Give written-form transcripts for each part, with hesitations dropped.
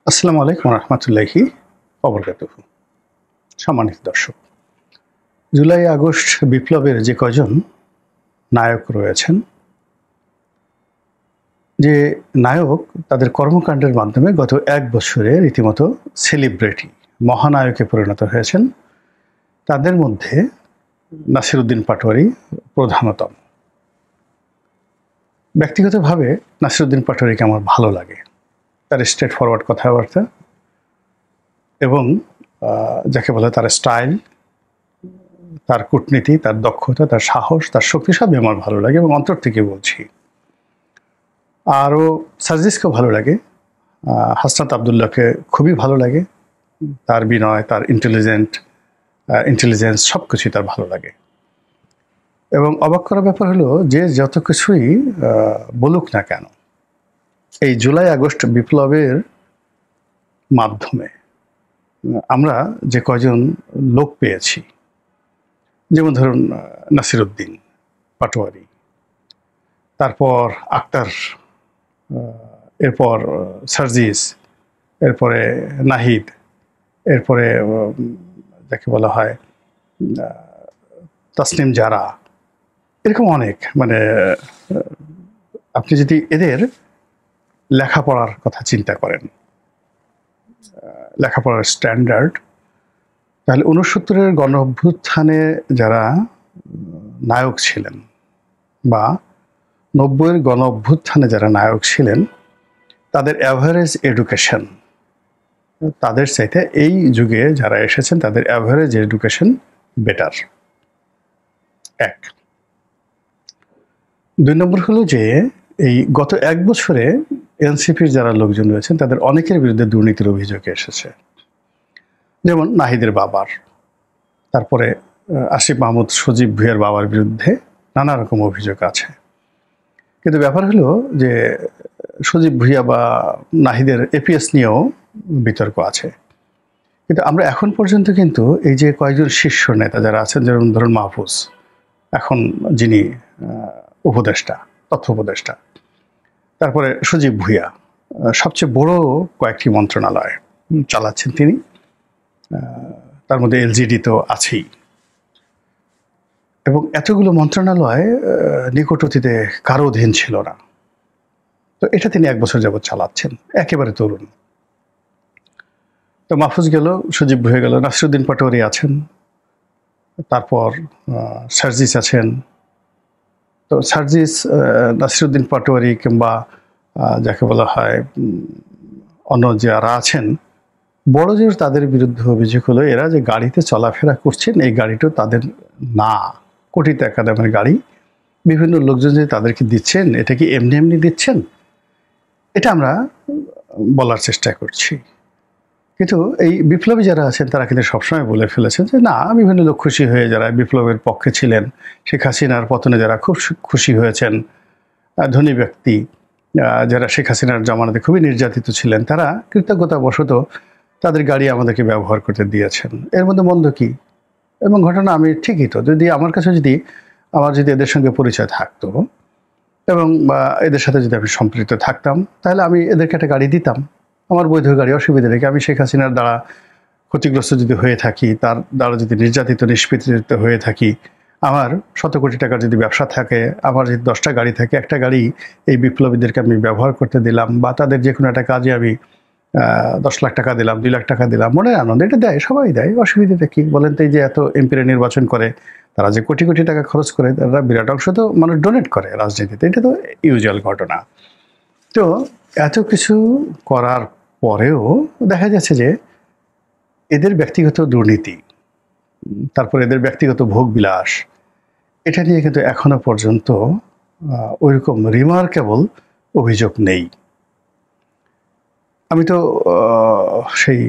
আসসালামু আলাইকুম রহমতুল্লাহি ওবরকাতুহু। সম্মানিত দর্শক, জুলাই আগস্ট বিপ্লবের যে কজন নায়ক রয়েছেন, যে নায়ক তাদের কর্মকাণ্ডের মাধ্যমে গত এক বছরে রীতিমতো সেলিব্রিটি মহানায়কে পরিণত হয়েছেন, তাদের মধ্যে নাসিরউদ্দিন পাটোয়ারি প্রধানতম। ব্যক্তিগতভাবে নাসিরউদ্দিন পাটোয়ারিকে আমার ভালো লাগে, তার স্ট্রেট ফরওয়ার্ড কথাবার্তা এবং যাকে বলে তার স্টাইল, তার কূটনীতি, তার দক্ষতা, তার সাহস, তার শক্তি সবই আমার ভালো লাগে এবং অন্তর থেকে বলছি। আরও সার্জিসকেও ভালো লাগে, হাসনাত আবদুল্লাহকে খুবই ভালো লাগে, তার বিনয়, তার ইন্টেলিজেন্স সব কিছুই তার ভালো লাগে। এবং অবাক করার ব্যাপার হলো যে যত কিছুই বলুক না কেন, এই জুলাই আগস্ট বিপ্লবের মাধ্যমে আমরা যে কয়জন লোক পেয়েছি, যেমন ধরুন নাসিরউদ্দিন পাটোয়ারি, তারপর আক্তার, এরপর সার্জিস, এরপরে নাহিদ, এরপরে যাকে বলা হয় তাসনিম জারা, এরকম অনেক, মানে আপনি যদি এদের লেখাপড়ার কথা চিন্তা করেন, লেখাপড়ার স্ট্যান্ডার্ড, তাহলে 69-এর গণ অভ্যুত্থানে যারা নায়ক ছিলেন বা 90-এর গণ অভ্যুত্থানে যারা নায়ক ছিলেন, তাদের অ্যাভারেজ এডুকেশন তাদের চাইতে এই যুগে যারা এসেছেন তাদের অ্যাভারেজ এডুকেশন বেটার। এক। 2 নম্বর হলো যে এই গত এক বছরে এনসিপির যারা লোকজন রয়েছেন তাদের অনেকের বিরুদ্ধে দুর্নীতির অভিযোগ এসেছে, যেমন নাহিদের বাবার, তারপরে আসিফ মাহমুদ সজীব ভুঁইয়ার বাবার বিরুদ্ধে নানা রকম অভিযোগ আছে। কিন্তু ব্যাপার হলো যে সজীব ভুঁইয়া বা নাহিদের এপিএস নিয়েও বিতর্ক আছে। কিন্তু আমরা এখন পর্যন্ত কিন্তু এই যে কয়েকজন শীর্ষ নেতা যারা আছেন, যেমন ধরুন মাহফুজ, এখন যিনি উপদেষ্টা, তথ্য উপদেষ্টা, তারপরে সজীব ভুঁইয়া সবচেয়ে বড় কয়েকটি মন্ত্রণালয় চালাচ্ছেন তিনি, তার মধ্যে এলজিডি তো আছেই, এবং এতগুলো মন্ত্রণালয় নিকট অতীতে কারো অধীন ছিল না। তো এটা তিনি 1 বছর যাবৎ চালাচ্ছেন, একেবারে তরুণ। তো মাহফুজ গেল, সজীব ভুঁইয়া গেল, নাসিরউদ্দিন পাটোয়ারি আছেন, তারপর সার্জিস আছেন। তো সার্জিস, নাসিরউদ্দিন পাটোয়ারি কিংবা যাকে বলা হয় অন্য যারা আছেন বড় জোর, তাদের বিরুদ্ধে অভিযোগ হলো এরা যে গাড়িতে চলাফেরা করছেন, এই গাড়িটা তাদের না, কোটি টাকা দামের গাড়ি, বিভিন্ন লোকজন যে তাদেরকে দিচ্ছেন, এটা কি এমনি এমনি দিচ্ছেন, এটা আমরা বলার চেষ্টা করছি। কিন্তু এই বিপ্লবী যারা আছেন তারা কিন্তু সবসময় বলে ফেলেছেন যে না, বিভিন্ন লোক খুশি হয়ে যারা বিপ্লবের পক্ষে ছিলেন, শেখ হাসিনার পতনে যারা খুব খুশি হয়েছেন, ধনী ব্যক্তি যারা শেখ হাসিনার জামানাতে খুবই নির্যাতিত ছিলেন, তারা কৃতজ্ঞতাবশত তাদের গাড়ি আমাদেরকে ব্যবহার করতে দিয়েছেন। এর মধ্যে মন্দ কি? এবং ঘটনা আমি ঠিকই তো, যদি আমার কাছে আমার যদি এদের সঙ্গে পরিচয় থাকতো এবং এদের সাথে যদি আমি সম্পৃক্ত থাকতাম, তাহলে আমি এদেরকে একটা গাড়ি দিতাম, আমার বৈধ গাড়ি, অসুবিধা রেখে। আমি শেখ হাসিনার দ্বারা ক্ষতিগ্রস্ত যদি হয়ে থাকি, তার দ্বারা যদি নির্যাতিত নিষ্পীড়িত হয়ে থাকি, আমার শত কোটি টাকার যদি ব্যবসা থাকে, আমার যদি 10টা গাড়ি থাকে, একটা গাড়ি এই বিপ্লবীদেরকে আমি ব্যবহার করতে দিলাম, বা তাদের যে কোনো একটা কাজে আমি 10 লাখ টাকা দিলাম, 2 লাখ টাকা দিলাম, মনের আনন্দ, এটা দেয়, সবাই দেয়, অসুবিধাটা কি বলেন তো? এই যে এত এমপিরা নির্বাচন করে, তারা যে কোটি কোটি টাকা খরচ করে, তারা বিরাট অংশ তো মানুষ ডোনেট করে রাজনীতিতে, এটা তো ইউজুয়াল ঘটনা। তো এত কিছু করার পরেও দেখা যাচ্ছে যে এদের ব্যক্তিগত দুর্নীতি, তারপর এদের ব্যক্তিগত ভোগবিলাস, এটা নিয়ে কিন্তু এখনো পর্যন্ত ওইরকম রিমার্কেবল অভিযোগ নেই। আমি তো সেই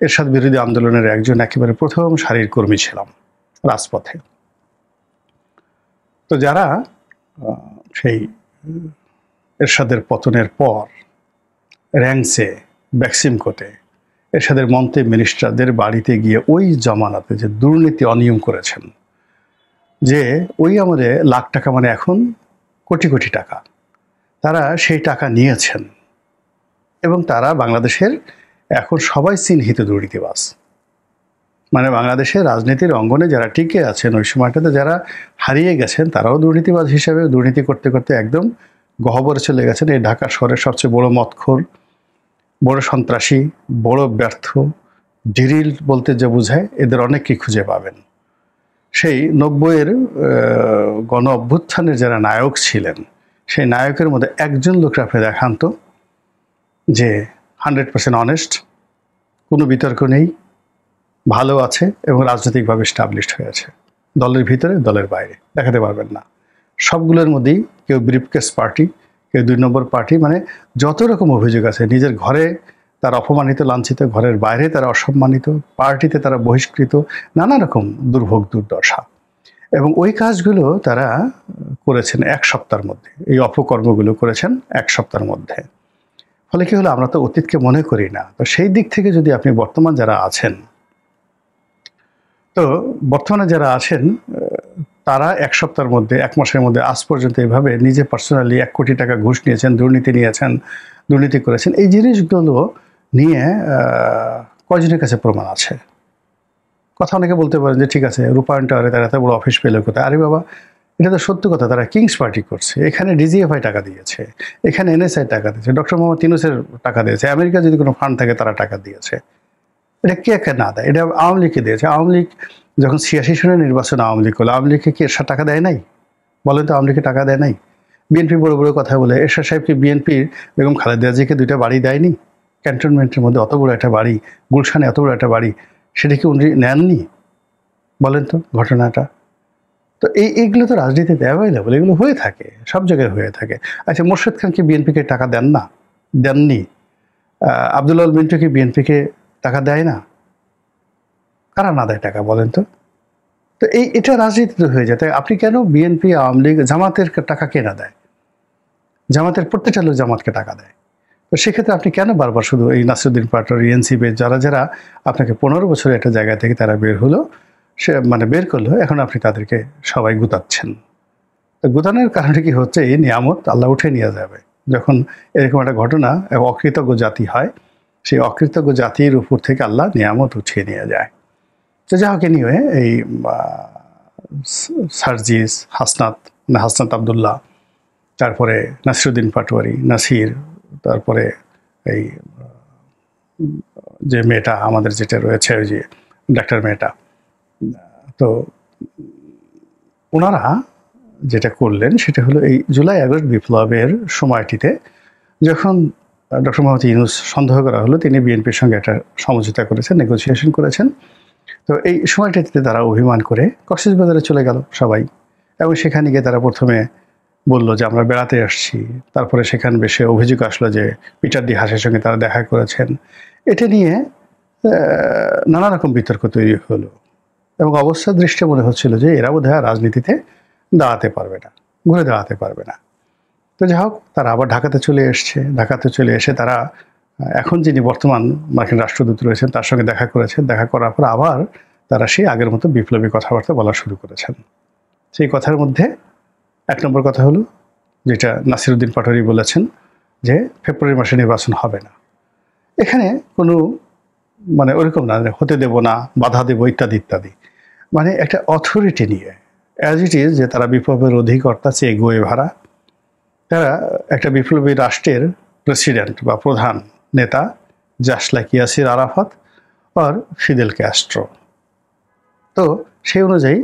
এরশাদ বিরোধী আন্দোলনের একজন একেবারে প্রথম সারির কর্মী ছিলাম রাজপথে। তো যারা সেই এরশাদের পতনের পর র্যাংসে, ব্যাক্সিম কোর্টে এরশাদের মন্ত্রী মিনিস্টারদের বাড়িতে গিয়ে ওই জমানাতে যে দুর্নীতি অনিয়ম করেছেন, যে ওই আমাদের লাখ টাকা মানে এখন কোটি কোটি টাকা, তারা সেই টাকা নিয়েছেন, এবং তারা বাংলাদেশের এখন সবাই চিহ্নিত দুর্নীতিবাজ। মানে বাংলাদেশের রাজনীতির অঙ্গনে যারা টিকে আছেন ওই সময়টাতে, যারা হারিয়ে গেছেন, তারাও দুর্নীতিবাজ হিসেবে দুর্নীতি করতে করতে একদম গহ্বরে চলে গেছেন। এই ঢাকা শহরের সবচেয়ে বড় মদখোর, বড় সন্ত্রাসী, বড় ব্যর্থ, ডিরিল বলতে যে বোঝায়, এদের অনেককেই খুঁজে পাবেন। সেই 90-এর গণ অভ্যুত্থানের যারা নায়ক ছিলেন, সেই নায়কের মধ্যে একজন লোক আপনি দেখান তো যে 100% অনেস্ট, কোনো বিতর্ক নেই, ভালো আছে এবং রাজনৈতিকভাবে স্টাবলিশড হয়েছে, দলের ভিতরে দলের বাইরে, দেখাতে পারবেন না। সবগুলোর মধ্যেই কেউ ব্রিফকেস পার্টি, কেউ 2 নম্বর পার্টি, মানে যত রকম অভিযোগ আছে, নিজের ঘরে তারা অপমানিত লাঞ্ছিত, ঘরের বাইরে তারা অসম্মানিত, পার্টিতে তারা বহিষ্কৃত, নানা রকম দুর্ভোগ দুর্দশা। এবং ওই কাজগুলো তারা করেছেন 1 সপ্তাহের মধ্যে, এই অপকর্মগুলো করেছেন 1 সপ্তাহের মধ্যে। ফলে কি হলো, আমরা তো অতীতকে মনে করি না। তো সেই দিক থেকে যদি আপনি বর্তমান যারা আছেন, তো বর্তমানে যারা আছেন তারা 1 সপ্তাহের মধ্যে, 1 মাসের মধ্যে আজ পর্যন্ত এভাবে নিজে পার্সোনালি 1 কোটি টাকা ঘুষ নিয়েছেন, দুর্নীতি নিয়েছেন, দুর্নীতি করেছেন। এই জিনিসগুলো নিয়ে কয়জনের কাছে প্রমাণ আছে? কথা অনেকে বলতে পারেন যে ঠিক আছে, রূপায়ণ টাওয়ারে তারা এত বড় অফিস পেল কোথায়? আরে বাবা, এটা তো সত্য কথা, তারা কিংস পার্টি করছে। এখানে ডিজিএফআই টাকা দিয়েছে, এখানে এনএসআই টাকা দিয়েছে, ডক্টর মোহাম্মদ ইউনূসের টাকা দিয়েছে, আমেরিকা যদি কোনো ফান্ড থাকে তারা টাকা দিয়েছে। এটা কে কে না দেয়? এটা আওয়ামী লীগকে দিয়েছে। আওয়ামী লীগ যখন 86 সনের নির্বাচন আওয়ামী লীগ হলো, আওয়ামী লীগকে কি এরশাদ টাকা দেয় নাই? বলেন তো, আওয়ামী লীগকে টাকা দেয় নাই? বিএনপি বড় বড় কথা বলে, এরশাদ সাহেবকে বিএনপির বেগম খালেদা জিয়াকে 2টা বাড়ি দেয়নি? ক্যান্টনমেন্টের মধ্যে অত বড় একটা বাড়ি, গুলশানে এত বড় একটা বাড়ি, সেটা কি উনি নেননি? বলেন তো ঘটনাটা। তো এইগুলো তো রাজনীতিতে অ্যাভেলেবল, এগুলো হয়ে থাকে, সব জায়গায় হয়ে থাকে। আচ্ছা, মোর্শেদ খান কি বিএনপিকে টাকা দেন না? দেননি। আব্দুল আল মিন্টু কি বিএনপিকে টাকা দেয় না? কারা না দেয় টাকা বলেন তো? তো এটা রাজনীতিতে হয়ে যায়। তাই আপনি কেন বিএনপি, আওয়ামী লীগ, জামাতের টাকা কে না দেয়? জামাতের প্রত্যেকটা লোক জামাতকে টাকা দেয়। তো সেক্ষেত্রে আপনি কেন বারবার শুধু এই নাসিরুদ্দিন পাটোয়ারি, এনসিপি যারা যারা আপনাকে 15 বছরের একটা জায়গা থেকে তারা বের হলো, সে মানে বের করলো, এখন আপনি তাদেরকে সবাই গুতাচ্ছেন? তো গুতানোর কারণে কি হচ্ছে, এই নিয়ামত আল্লাহ উঠে নিয়ে যাবে। যখন এরকম একটা ঘটনা অকৃতজ্ঞ জাতি হয়, সেই অকৃতজ্ঞ জাতির উপর থেকে আল্লাহ নিয়ামত উঠিয়ে নিয়ে যায়। তো যা হোক, নিয়ে এই সার্জিস, হাসনাত আবদুল্লাহ, তারপরে নাসিরুদ্দিন পাটোয়ারি, নাসির, তারপরে এই যে মেয়েটা আমাদের যেটা রয়েছে, ওই যে ডাক্তার মেয়েটা, তো ওনারা যেটা করলেন সেটা হলো এই জুলাই আগস্ট বিপ্লবের সময়টিতে যখন ডক্টর মোহাম্মদ ইউনূস সন্দেহ করা হলো, তিনি বিএনপির সঙ্গে একটা সমঝোতা করেছেন, নেগোসিয়েশন করেছেন। তো এই সময়টাতে তারা অভিমান করে কক্সবাজারে চলে গেল সবাই, এবং সেখানে গিয়ে তারা প্রথমে বলল যে আমরা বেড়াতে আসছি। তারপরে সেখানে বেশি অভিযোগ আসলো যে পিটার ডি হাসের সঙ্গে তারা দেখা করেছেন। এটা নিয়ে নানা রকম বিতর্ক তৈরি হলো, এবং অবস্থার দৃষ্টি মনে হচ্ছিল যে এরা বোধহয় রাজনীতিতে দাঁড়াতে পারবে না, ঘুরে দাঁড়াতে পারবে না। তো যাই হোক, তারা আবার ঢাকাতে চলে এসছে। ঢাকাতে চলে এসে তারা এখন যিনি বর্তমান মার্কিন রাষ্ট্রদূত রয়েছেন তার সঙ্গে দেখা করেছেন। দেখা করার পর আবার তারা সেই আগের মতো বিপ্লবী কথাবার্তা বলা শুরু করেছেন। সেই কথার মধ্যে 1 নম্বর কথা হলো যেটা নাসিরুদ্দিন পাটোয়ারি বলেছেন যে ফেব্রুয়ারি মাসে নির্বাচন হবে না। এখানে কোনো মানে ওরকম না, হতে দেব না, বাধা দেব, ইত্যাদি ইত্যাদি। মানে একটা অথরিটি নিয়ে, অ্যাজ ইট ইজ, যে তারা বিপ্লবের অধিকর্তা, চে গুয়েভারা, তারা একটা বিপ্লবী রাষ্ট্রের প্রেসিডেন্ট বা প্রধান নেতা, জাস্ট লাইক ইয়াসির আরাফাত আর ফিদেল ক্যাস্ট্রো। তো সেই অনুযায়ী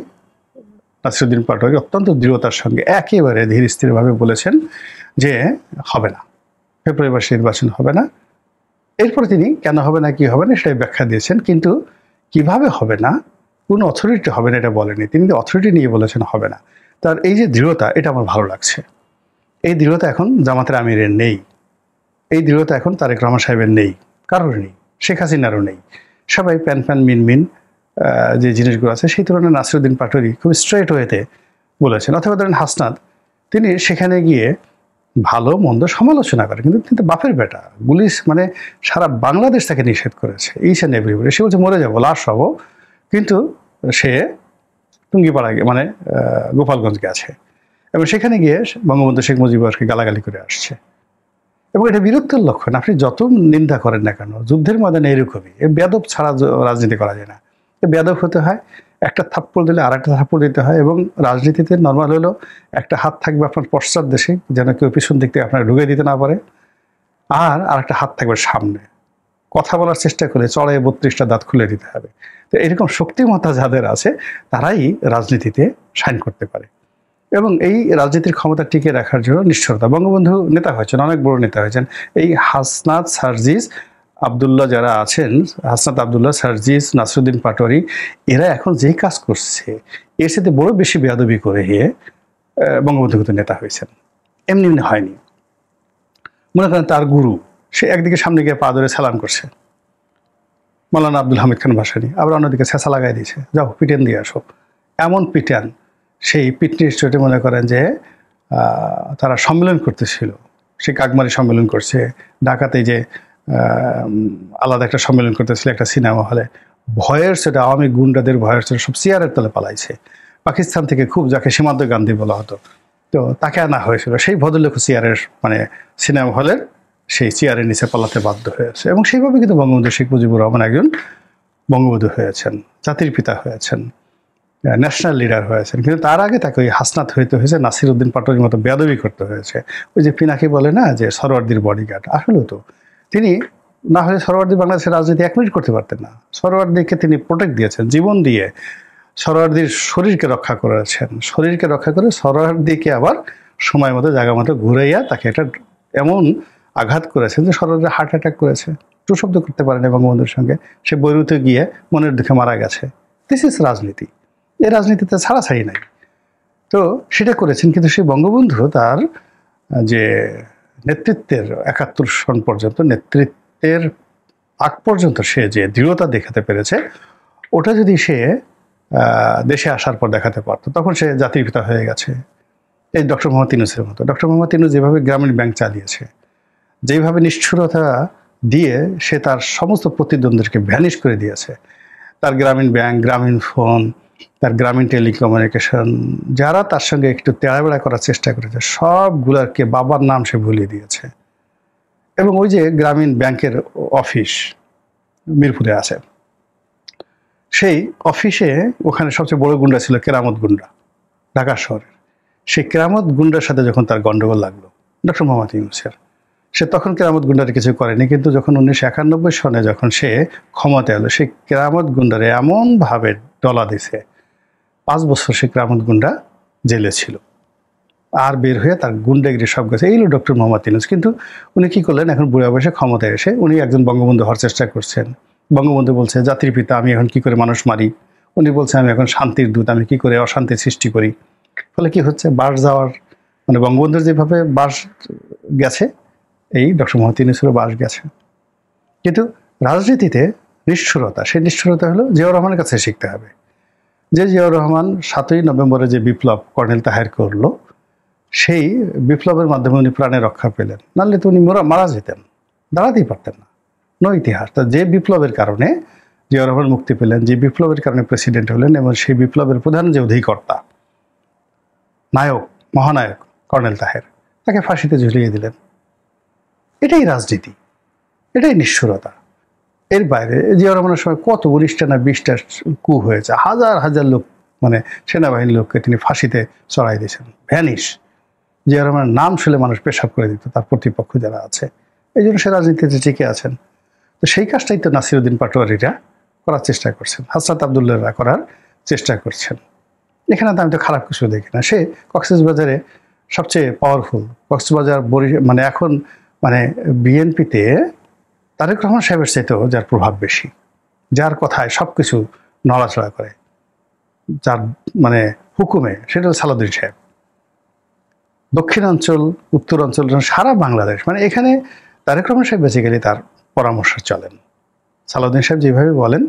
নাসিরুদ্দিন পাটোয়ারি অত্যন্ত দৃঢ়তার সঙ্গে একেবারে ধীর স্থিরভাবে বলেছেন যে হবে না, ফেব্রুয়ারি মাসে নির্বাচন হবে না। এরপরে তিনি কেন হবে না, কি হবে না, সেটাই ব্যাখ্যা দিয়েছেন। কিন্তু কিভাবে হবে না, কোন অথরিটি হবে না এটা বলেনি। তিনি অথরিটি নিয়ে বলেছেন হবে না। তার এই যে দৃঢ়তা, এটা আমার ভালো লাগছে। এই দৃঢ়তা এখন জামাতের আমিরের নেই, এই দৃঢ়তা এখন তারেক রহমান সাহেবের নেই, কারোর নেই, শেখ হাসিনারও নেই। সবাই প্যান প্যান মিনমিন যে জিনিসগুলো আছে, সেই তুলনায় নাসিরুদ্দিন পাটোয়ারি খুব স্ট্রেট ওয়েতে বলেছেন। অথবা ধরেন হাসনাত, তিনি সেখানে গিয়ে ভালো মন্দ সমালোচনা করে, কিন্তু কিন্তু বাপের বেটা, পুলিশ মানে সারা বাংলাদেশ তাকে নিষেধ করেছে, ইচ অ্যান্ড এভরিবডি। সে বলছে মরে যাবো, লাশ হবো, কিন্তু সে টুঙ্গিপাড়া মানে গোপালগঞ্জ গেছে, এবং সেখানে গিয়ে বঙ্গবন্ধু শেখ মুজিবুরকে গালাগালি করে আসছে। এবং এটা বীরত্বের লক্ষণ। আপনি যত নিন্দা করেন না কেন, যুদ্ধের ময়দানে এরকমই, বেয়াদব ছাড়া রাজনীতি করা যায় না। বেয়াদব হতে হয়, একটা থাপ্পড় দিলে আরেকটা থাপ্পড় দিতে হয়। এবং রাজনীতিতে নর্মাল হলো একটা হাত থাকবে আপনার পশ্চাৎ দেশে, যেন কেউ পিছন দিক থেকে আপনার ঢুকে দিতে না পারে, আর আরেকটা হাত থাকবে সামনে। কথা বলার চেষ্টা করে চড়াই 32টা দাঁত খুলে দিতে হবে। তো এরকম শক্তিমত্তা যাদের আছে তারাই রাজনীতিতে শাইন করতে পারে। এবং এই রাজনীতির ক্ষমতা টিকে রাখার জন্য নিষ্ঠুরতা। বঙ্গবন্ধু নেতা হয়েছেন, অনেক বড় নেতা হয়েছেন। এই হাসনাত, সার্জিস, আবদুল্লাহ যারা আছেন, হাসনাত আবদুল্লাহ, সার্জিস, নাসিরউদ্দিন পাটোয়ারি, এরা এখন যেই কাজ করছে এর সাথে বড় বেশি বেয়াদবি করে বঙ্গবন্ধু কিন্তু নেতা হয়েছেন, এমনি এমনি হয়নি। মনে করেন তার গুরু, সে একদিকে সামনে গিয়ে পা ধরে সালাম করছে, মৌলানা আব্দুল হামিদ খান ভাসানী, আবার অন্যদিকে ছেঁচা লাগাই দিয়েছে, যাও পিটেন দিয়ে আসো। এমন পিটান, সেই পিটনির স্টেটে মনে করেন যে তারা সম্মেলন করতেছিল, সে কাকমারি সম্মেলন করছে, ঢাকাতে যে আলাদা একটা সম্মেলন করতেছিল একটা সিনেমা হলে, ভয়ের সেটা আওয়ামী গুন্ডাদের ভয়ের সেটা সব চেয়ারের তলে পালাইছে। পাকিস্তান থেকে খুব, যাকে সীমান্ত গান্ধী বলা হতো, তো তাকে আনা হয়েছিল। সেই ভদ্রলোক চেয়ারের মানে সিনেমা হলের সেই চেয়ারের নিচে পালাতে বাধ্য হয়েছে। এবং সেইভাবে কিন্তু বঙ্গবন্ধু শেখ মুজিবুর রহমান একজন বঙ্গবন্ধু হয়েছেন, জাতির পিতা হয়েছেন, ন্যাশনাল লিডার হয়েছেন। কিন্তু তার আগে তাকে ওই হাসনাত হইতে হয়েছে, নাসিরউদ্দিন পাটোয়ারির মতো বেয়াদবি করতে হয়েছে। ওই যে পিনাকি বলে না যে সরওয়ার্দির বডিগার্ড, আসলেও তো তিনি না হলে সরওয়ার্দি বাংলাদেশের রাজনীতি 1 মিনিট করতে পারতেন না। সরওয়ার্দিকে তিনি প্রোটেক্ট দিয়েছেন, জীবন দিয়ে সরওয়ার্দির শরীরকে রক্ষা করেছেন। শরীরকে রক্ষা করে সরওয়ার্দিকে আবার সময় মতো জায়গা মতো ঘুরাইয়া তাকে একটা এমন আঘাত করেছেন যে সরওয়ার্দি হার্ট অ্যাটাক করেছে, টু শব্দ করতে পারেনি বঙ্গবন্ধুর সঙ্গে, সে বৈরুতে গিয়ে মনের দুঃখে মারা গেছে। দিস ইজ রাজনীতি। এই রাজনীতিতে ছাড়াছাড়ি নাই। তো সেটা করেছেন, কিন্তু সেই বঙ্গবন্ধু তার যে নেতৃত্বের 71 সন পর্যন্ত, নেতৃত্বের আগ পর্যন্ত সে যে দৃঢ়তা দেখাতে পেরেছে, ওটা যদি সে দেশে আসার পর দেখাতে পারতো, তখন সে জাতির পিতা হয়ে গেছে। এই ডক্টর মোহাম্মদ ইউনূসের মতো। ডক্টর মোহাম্মদ ইউনূস যেভাবে গ্রামীণ ব্যাংক চালিয়েছে, যেভাবে নিষ্ঠুরতা দিয়ে সে তার সমস্ত প্রতিদ্বন্দ্বীকে ভ্যানিশ করে দিয়েছে, তার গ্রামীণ ব্যাংক, গ্রামীণ ফোন, তার গ্রামীণ টেলিকমিউনিকেশন, যারা তার সঙ্গে একটু তেড়াবেড়া করার চেষ্টা করেছে সবগুলাকে বাবার নাম সে ভুলিয়ে দিয়েছে। এবং ওই যে গ্রামীণ ব্যাংকের অফিস মিরপুরে আছে, সেই অফিসে ওখানে সবচেয়ে বড় গুন্ডা ছিল কেরামত গুন্ডা, ঢাকা শহরের। সেই কেরামত গুন্ডার সাথে যখন তার গন্ডগোল লাগলো ডক্টর মোহাম্মদ ইউনূসের, সে তখন কেরামত গুন্ডারে কিছু করেনি। কিন্তু যখন 1991 সনে যখন সে ক্ষমতা এলো, সেই কেরামত গুন্ডারে এমনভাবে ডলা দিছে, 5 বছর সে কেরামত গুন্ডা জেলে ছিল, আর বের হয়ে তার গুন্ডাগিরি সব গেছে। এইগুলো ডক্টর মোহাম্মদ ইউনূস। কিন্তু উনি কি করলেন, এখন বুড়া বয়সে ক্ষমতায় এসে উনি একজন বঙ্গবন্ধু হওয়ার চেষ্টা করছেন। বঙ্গবন্ধু বলছে জাতির পিতা, আমি এখন কি করে মানুষ মারি। উনি বলছে আমি এখন শান্তির দূত, আমি কি করে অশান্তির সৃষ্টি করি। ফলে কি হচ্ছে, বাস যাওয়ার মানে বঙ্গবন্ধুর যেভাবে বাস গেছে, এই ডক্টর মোহাম্মদ ইউনূসেরও বাস গেছে। কিন্তু রাজনীতিতে নিষ্ঠুরতা, সেই নিষ্ঠুরতা হলো জিয়াউর রহমানের কাছে শিখতে হবে। যে জিয়াউর রহমান 7ই নভেম্বরে যে বিপ্লব কর্নেল তাহের করলো, সেই বিপ্লবের মাধ্যমে উনি প্রাণে রক্ষা পেলেন, নাহলে তো উনি মারা যেতেন, দাঁড়াতেই পারতেন না। নো ইতিহাস। তা যে বিপ্লবের কারণে জিয়াউর রহমান মুক্তি পেলেন, যে বিপ্লবের কারণে প্রেসিডেন্ট হলেন, এবং সেই বিপ্লবের প্রধান যে অধিকর্তা, নায়ক, মহানায়ক কর্নেল তাহের, তাকে ফাঁসিতে ঝুলিয়ে দিলেন। এটাই রাজনীতি, এটাই নিষ্ঠুরতা। এর বাইরে জিয়াউর রহমানের সময় কত 19টা না 20টা কু হয়েছে, হাজার হাজার লোক, মানে সেনাবাহিনীর লোককে তিনি ফাঁসিতে চড়াই দিয়েছেন, ভ্যানিশ। জিয়াউর রহমানের নাম শুনলে মানুষ পেশাব করে দিত, তার প্রতিপক্ষ যারা আছে। এই জন্য সে রাজনীতিতে টিকে আছেন। তো সেই কাজটাই তো নাসিরউদ্দিন পাটোয়ারিরা করার চেষ্টা করছেন, হাসনাত আবদুল্লাহরা করার চেষ্টা করছেন। এখানে তো আমি তো খারাপ কিছু দেখি না। সে কক্সবাজারে সবচেয়ে পাওয়ারফুল, কক্সবাজার মানে এখন মানে বিএনপিতে তারেক রহমান সাহেবের চাইতেও যার প্রভাব বেশি, যার কথায় সব কিছু নড়াচড়া করে, যার মানে হুকুমে, সেটা হল সালাউদ্দিন সাহেব। দক্ষিণাঞ্চল, উত্তরাঞ্চল, সারা বাংলাদেশ, মানে এখানে তারেক রহমান সাহেব বেসিক্যালি তার পরামর্শ চলেন। সালাউদ্দিন সাহেব যেভাবে বলেন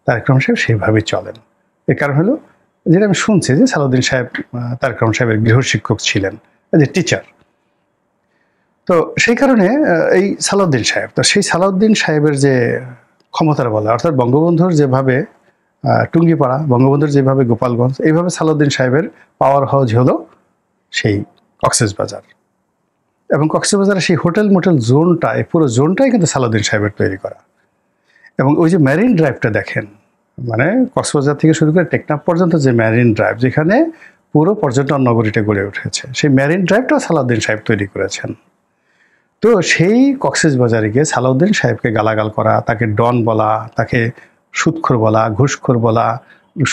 তারেক রহমান সাহেব সেইভাবেই চলেন। এর কারণ হলো, যেটা আমি শুনছি যে সালাউদ্দিন সাহেব তারেক রহমান সাহেবের গৃহশিক্ষক ছিলেন, যে টিচার। তো সেই কারণে এই সালাউদ্দিন সাহেব, তো সেই সালাউদ্দিন সাহেবের যে ক্ষমতার বলা, অর্থাৎ বঙ্গবন্ধুর যেভাবে টুঙ্গিপাড়া, বঙ্গবন্ধুর যেভাবে গোপালগঞ্জ, এইভাবে সালাউদ্দিন সাহেবের পাওয়ার হাউস হলো সেই কক্সবাজার। এবং কক্সবাজারের সেই হোটেল মোটেল জোনটা, এই পুরো জোনটাই কিন্তু সালাউদ্দিন সাহেবের তৈরি করা। এবং ওই যে ম্যারিন ড্রাইভটা দেখেন, মানে কক্সবাজার থেকে শুরু করে টেকনাফ পর্যন্ত যে ম্যারিন ড্রাইভ, যেখানে পুরো পর্যটন নগরীটা গড়ে উঠেছে, সেই ম্যারিন ড্রাইভটাও সালাউদ্দিন সাহেব তৈরি করেছেন। তো সেই কক্সবাজারে গিয়ে সালাউদ্দিন সাহেবকে গালাগাল করা, তাকে ডন বলা, তাকে সুদখোর বলা, ঘুষখোর বলা,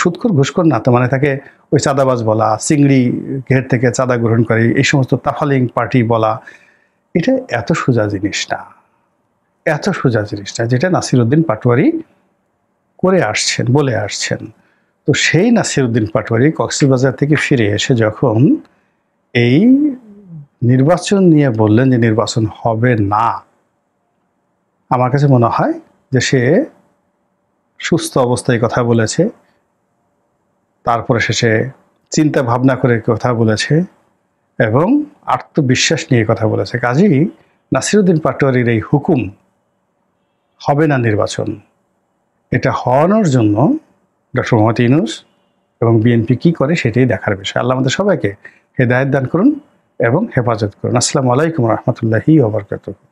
সুদখোর ঘুষখোর না তো, মানে তাকে ওই চাঁদাবাজ বলা, চিংড়ি ঘের থেকে চাঁদা গ্রহণ করে এই সমস্ত তাফালিং পার্টি বলা, এটা এত সোজা জিনিস না, এত সোজা জিনিস না, যেটা নাসিরউদ্দিন পাটোয়ারি করে আসছেন, বলে আসছেন। তো সেই নাসিরউদ্দিন পাটোয়ারি কক্সবাজার থেকে ফিরে এসে যখন এই নির্বাচন নিয়ে বললেন যে নির্বাচন হবে না, আমার কাছে মনে হয় যে সে সুস্থ অবস্থায় কথা বলেছে, তারপরে শেষে চিন্তা ভাবনা করে কথা বলেছে এবং আত্মবিশ্বাস নিয়ে কথা বলেছে। কাজেই নাসিরউদ্দিন পাটোয়ারির এই হুকুম হবে না নির্বাচন, এটা হওয়ানোর জন্য ডক্টর মোহাম্মদ ইউনূস এবং বিএনপি কি করে সেটাই দেখার বিষয়। আল্লাহ আমাদের সবাইকে হেদায়েত দান করুন এবং হেফাজত করুন। আসসালামু আলাইকুম রহমতুল্লাহি ওয়া বারাকাতুহু।